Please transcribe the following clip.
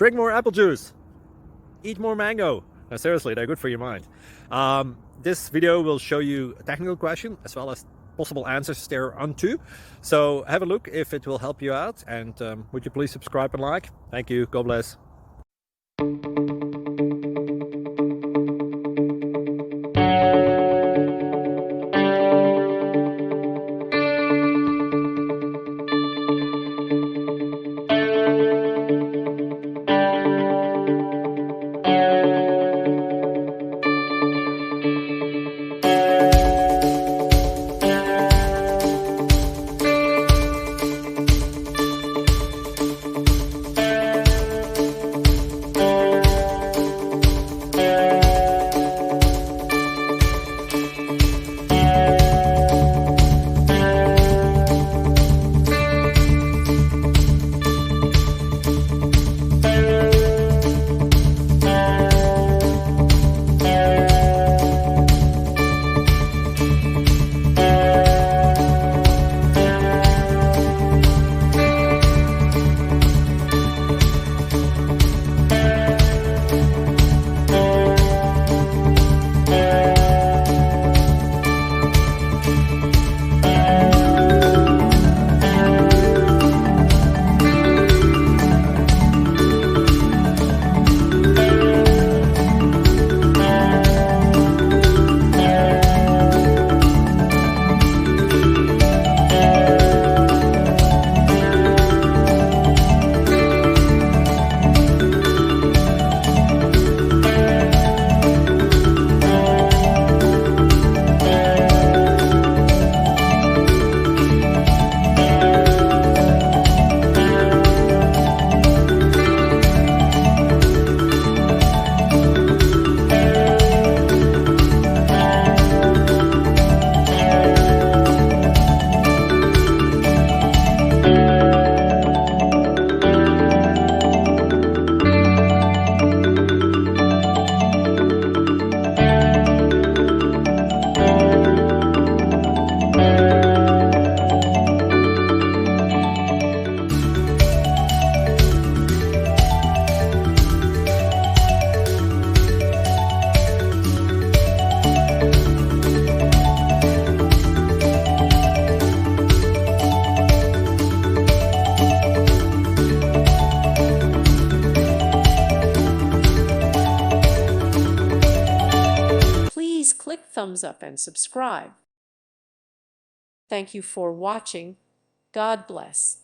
drink more apple juice, eat more mango. No, seriously, they're good for your mind. This video will show you a technical question as well as possible answers thereunto. So have a look if it will help you out, and would you please subscribe and like? Thank you. God bless. Please click thumbs up and subscribe. Thank you for watching. God bless.